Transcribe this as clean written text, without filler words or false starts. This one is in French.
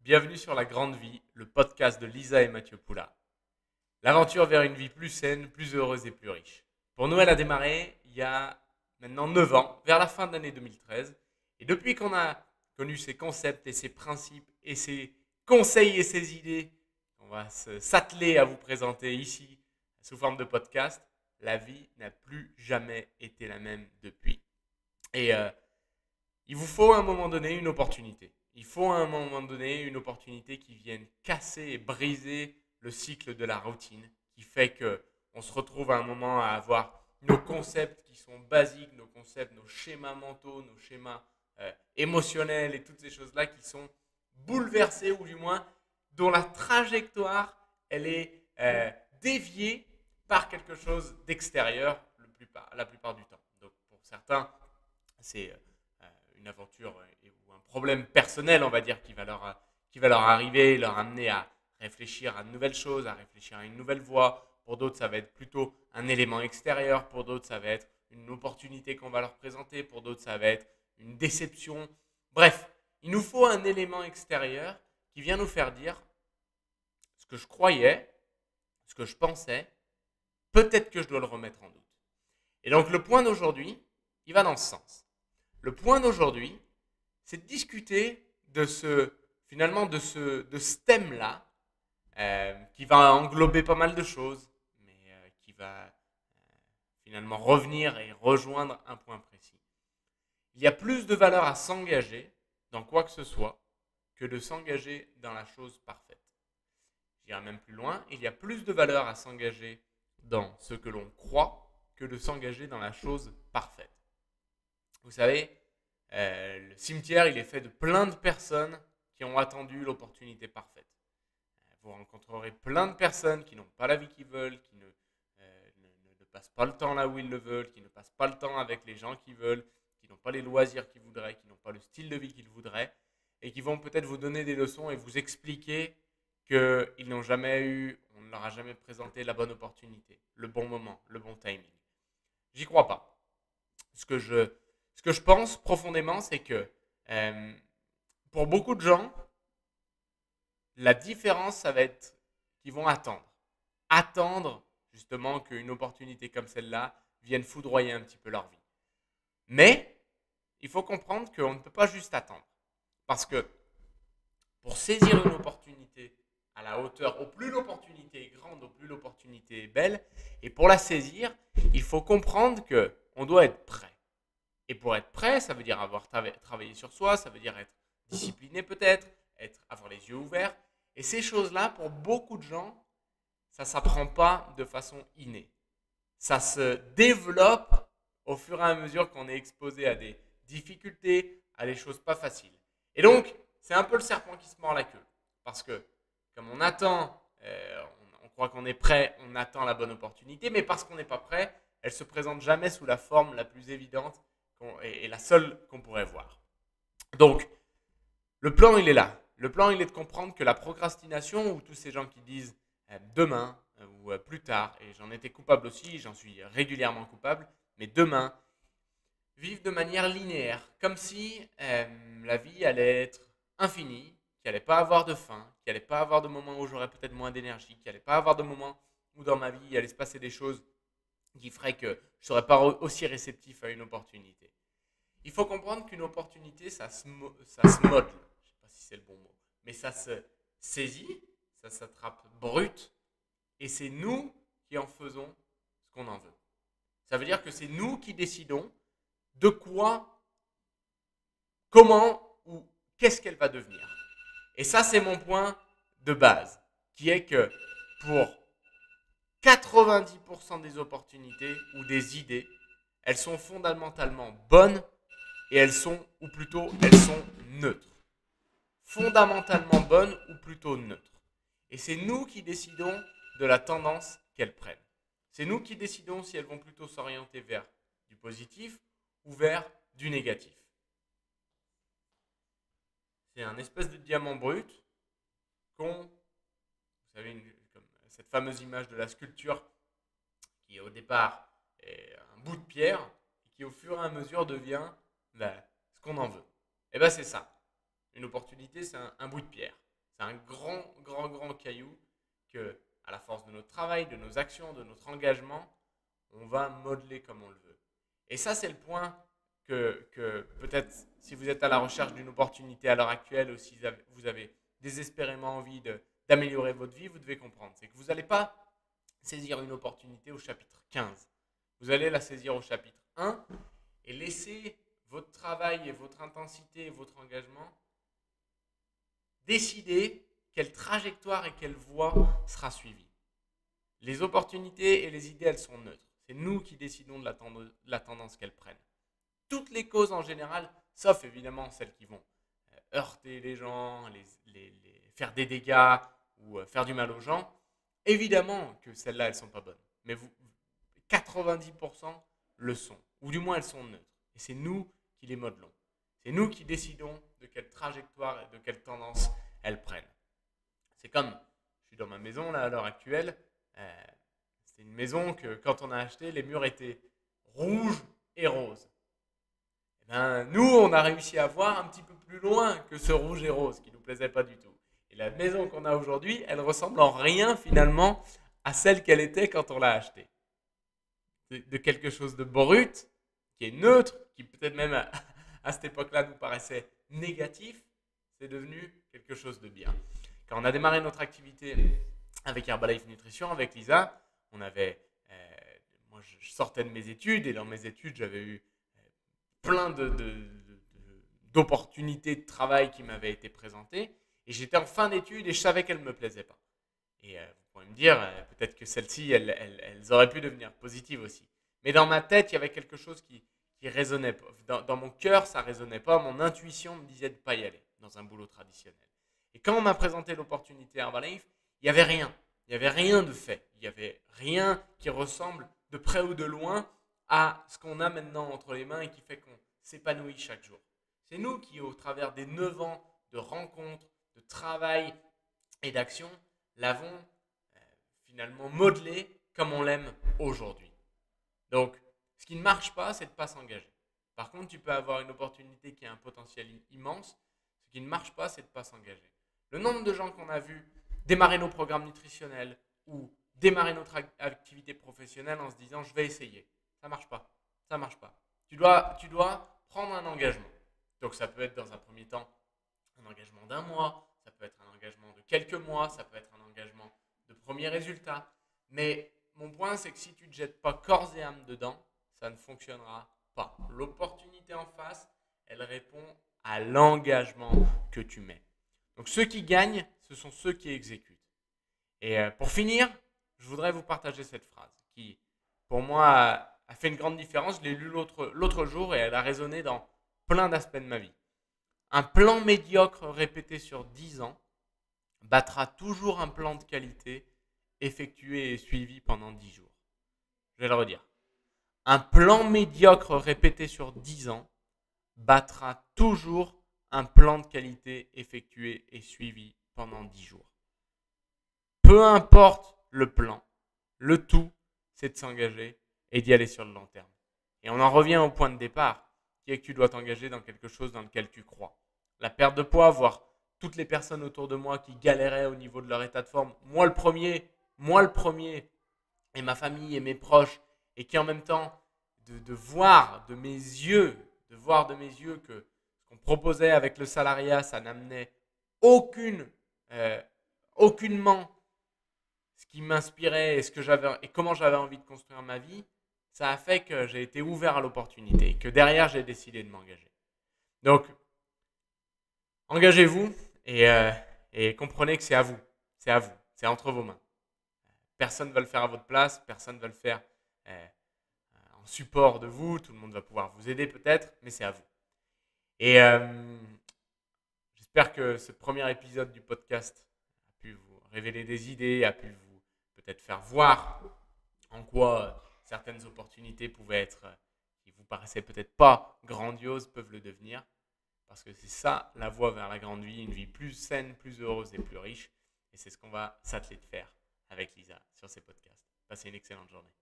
Bienvenue sur La Grande Vie, le podcast de Lisa et Mathieu Poula. L'aventure vers une vie plus saine, plus heureuse et plus riche. Pour nous, elle a démarré il y a maintenant 9 ans, vers la fin de l'année 2013. Et depuis qu'on a connu ces concepts et ces principes et ces conseils et ces idées, on va s'atteler à vous présenter ici sous forme de podcast, la vie n'a plus jamais été la même depuis. Et il vous faut à un moment donné une opportunité. Il faut à un moment donné une opportunité qui vienne casser et briser le cycle de la routine, qui fait que on se retrouve à un moment à avoir nos concepts qui sont basiques, nos concepts, nos schémas mentaux, nos schémas émotionnels et toutes ces choses-là qui sont bouleversés ou du moins dont la trajectoire elle est déviée par quelque chose d'extérieur la plupart du temps. Donc pour certains, c'est une aventure ou un problème personnel, on va dire, qui va leur arriver, leur amener à réfléchir à de nouvelles choses, à réfléchir à une nouvelle voie. Pour d'autres, ça va être plutôt un élément extérieur. Pour d'autres, ça va être une opportunité qu'on va leur présenter. Pour d'autres, ça va être une déception. Bref, il nous faut un élément extérieur qui vient nous faire dire ce que je croyais, ce que je pensais, peut-être que je dois le remettre en doute. Et donc le point d'aujourd'hui, il va dans ce sens. Le point d'aujourd'hui, c'est de discuter de ce thème-là, qui va englober pas mal de choses, mais qui va finalement revenir et rejoindre un point précis. Il y a plus de valeur à s'engager dans quoi que ce soit que de s'engager dans la chose parfaite. J'irai même plus loin, il y a plus de valeur à s'engager dans ce que l'on croit que de s'engager dans la chose parfaite. Vous savez, le cimetière, il est fait de plein de personnes qui ont attendu l'opportunité parfaite. Vous rencontrerez plein de personnes qui n'ont pas la vie qu'ils veulent, qui ne passent pas le temps là où ils le veulent, qui ne passent pas le temps avec les gens qu'ils veulent, qui n'ont pas les loisirs qu'ils voudraient, qui n'ont pas le style de vie qu'ils voudraient, et qui vont peut-être vous donner des leçons et vous expliquer qu'ils n'ont jamais eu, on ne leur a jamais présenté la bonne opportunité, le bon moment, le bon timing. J'y crois pas. Ce que je pense profondément, c'est que pour beaucoup de gens, la différence, ça va être qu'ils vont attendre. Attendre justement qu'une opportunité comme celle-là vienne foudroyer un petit peu leur vie. Mais il faut comprendre qu'on ne peut pas juste attendre. Parce que pour saisir une opportunité à la hauteur, au plus l'opportunité est grande, au plus l'opportunité est belle, et pour la saisir, il faut comprendre qu'on doit être prêt. Et pour être prêt, ça veut dire avoir travaillé sur soi, ça veut dire être discipliné peut-être, avoir les yeux ouverts. Et ces choses-là, pour beaucoup de gens, ça ne s'apprend pas de façon innée. Ça se développe au fur et à mesure qu'on est exposé à des difficultés, à des choses pas faciles. Et donc, c'est un peu le serpent qui se mord la queue. Parce que, comme on attend, on croit qu'on est prêt, on attend la bonne opportunité, mais parce qu'on n'est pas prêt, elle se présente jamais sous la forme la plus évidente et la seule qu'on pourrait voir. Donc, le plan, il est là. Le plan, il est de comprendre que la procrastination, ou tous ces gens qui disent demain ou plus tard, et j'en étais coupable aussi, j'en suis régulièrement coupable, mais demain, vivent de manière linéaire, comme si la vie allait être infinie, qu'il n'allait pas avoir de fin, qu'il n'allait pas avoir de moments où j'aurais peut-être moins d'énergie, qu'il n'allait pas avoir de moments où dans ma vie il allait se passer des choses qui feraient que je ne serais pas aussi réceptif à une opportunité. Il faut comprendre qu'une opportunité, ça se modèle. Je ne sais pas si c'est le bon mot. Mais ça se saisit, ça s'attrape brut. Et c'est nous qui en faisons ce qu'on en veut. Ça veut dire que c'est nous qui décidons de quoi, comment ou qu'est-ce qu'elle va devenir. Et ça, c'est mon point de base. Qui est que pour 90% des opportunités ou des idées, elles sont fondamentalement bonnes et elles sont, ou plutôt, elles sont neutres. Fondamentalement bonnes ou plutôt neutres. Et c'est nous qui décidons de la tendance qu'elles prennent. C'est nous qui décidons si elles vont plutôt s'orienter vers du positif ou vers du négatif. C'est un espèce de diamant brut qu'on, vous savez, comme cette fameuse image de la sculpture qui au départ est un bout de pierre et qui au fur et à mesure devient ce qu'on en veut. Et bien c'est ça. Une opportunité, c'est un bout de pierre. C'est un grand caillou que, à la force de notre travail, de nos actions, de notre engagement, on va modeler comme on le veut. Et ça, c'est le point que peut-être si vous êtes à la recherche d'une opportunité à l'heure actuelle ou si vous avez désespérément envie d'améliorer votre vie, vous devez comprendre. C'est que vous n'allez pas saisir une opportunité au chapitre 15. Vous allez la saisir au chapitre 1 et laisser votre travail et votre intensité et votre engagement décider quelle trajectoire et quelle voie sera suivie. Les opportunités et les idées, elles sont neutres. C'est nous qui décidons de la tendance qu'elles prennent. Toutes les causes en général, sauf évidemment celles qui vont heurter les gens, faire des dégâts ou faire du mal aux gens, évidemment que celles-là, elles ne sont pas bonnes. Mais 90% le sont, ou du moins elles sont neutres. Et c'est nous qui les modelons. C'est nous qui décidons de quelle trajectoire et de quelle tendance elles prennent. C'est comme, je suis dans ma maison là à l'heure actuelle, c'est une maison que quand on a acheté, les murs étaient rouges et roses. Et ben, nous, on a réussi à voir un petit peu plus loin que ce rouge et rose qui ne nous plaisait pas du tout. Et la maison qu'on a aujourd'hui, elle ressemble en rien finalement à celle qu'elle était quand on l'a achetée. De quelque chose de brut, qui est neutre, qui peut-être même à cette époque-là nous paraissait négatif, c'est devenu quelque chose de bien. Quand on a démarré notre activité avec Herbalife Nutrition, avec Lisa, on avait, moi je sortais de mes études et dans mes études j'avais eu plein d'opportunités de travail qui m'avaient été présentées et j'étais en fin d'études et je savais qu'elles ne me plaisaient pas. Et vous pourrez me dire, peut-être que celles-ci, elles auraient pu devenir positives aussi. Mais dans ma tête, il y avait quelque chose qui résonnait pas. Dans mon cœur, ça ne résonnait pas. Mon intuition me disait de ne pas y aller dans un boulot traditionnel. Et quand on m'a présenté l'opportunité Herbalife, il n'y avait rien. Il n'y avait rien de fait. Il n'y avait rien qui ressemble de près ou de loin à ce qu'on a maintenant entre les mains et qui fait qu'on s'épanouit chaque jour. C'est nous qui, au travers des 9 ans de rencontres, de travail et d'action, l'avons finalement modelé comme on l'aime aujourd'hui. Donc, ce qui ne marche pas, c'est de ne pas s'engager. Par contre, tu peux avoir une opportunité qui a un potentiel immense. Ce qui ne marche pas, c'est de ne pas s'engager. Le nombre de gens qu'on a vu démarrer nos programmes nutritionnels ou démarrer notre activité professionnelle en se disant « je vais essayer ». Ça ne marche pas. Ça marche pas. Tu dois prendre un engagement. Donc, ça peut être dans un premier temps un engagement d'1 mois, ça peut être un engagement de quelques mois, ça peut être un engagement de premiers résultats. Mais mon point, c'est que si tu ne te jettes pas corps et âme dedans, ça ne fonctionnera pas. L'opportunité en face, elle répond à l'engagement que tu mets. Donc ceux qui gagnent, ce sont ceux qui exécutent. Et pour finir, je voudrais vous partager cette phrase qui, pour moi, a fait une grande différence. Je l'ai lue l'autre jour et elle a résonné dans plein d'aspects de ma vie. Un plan médiocre répété sur 10 ans battra toujours un plan de qualité effectué et suivi pendant 10 jours. Je vais le redire. Un plan médiocre répété sur 10 ans battra toujours un plan de qualité effectué et suivi pendant 10 jours. Peu importe le plan, le tout, c'est de s'engager et d'y aller sur le long terme. Et on en revient au point de départ, qui est que tu dois t'engager dans quelque chose dans lequel tu crois. La perte de poids, voir toutes les personnes autour de moi qui galéraient au niveau de leur état de forme, moi le premier, et ma famille et mes proches, et qui en même temps, de voir de mes yeux que ce qu'on proposait avec le salariat, ça n'amenait aucunement ce qui m'inspirait et, et comment j'avais envie de construire ma vie, ça a fait que j'ai été ouvert à l'opportunité et que derrière, j'ai décidé de m'engager. Donc, engagez-vous et comprenez que c'est à vous. C'est à vous. C'est entre vos mains. Personne ne va le faire à votre place. Personne ne va le faire en support de vous. Tout le monde va pouvoir vous aider peut-être, mais c'est à vous. Et j'espère que ce premier épisode du podcast a pu vous révéler des idées, a pu vous peut-être faire voir en quoi certaines opportunités pouvaient être, qui vous paraissaient peut-être pas grandioses, peuvent le devenir. Parce que c'est ça la voie vers la grande vie, une vie plus saine, plus heureuse et plus riche. Et c'est ce qu'on va s'atteler de faire avec Lisa sur ces podcasts. Passez une excellente journée.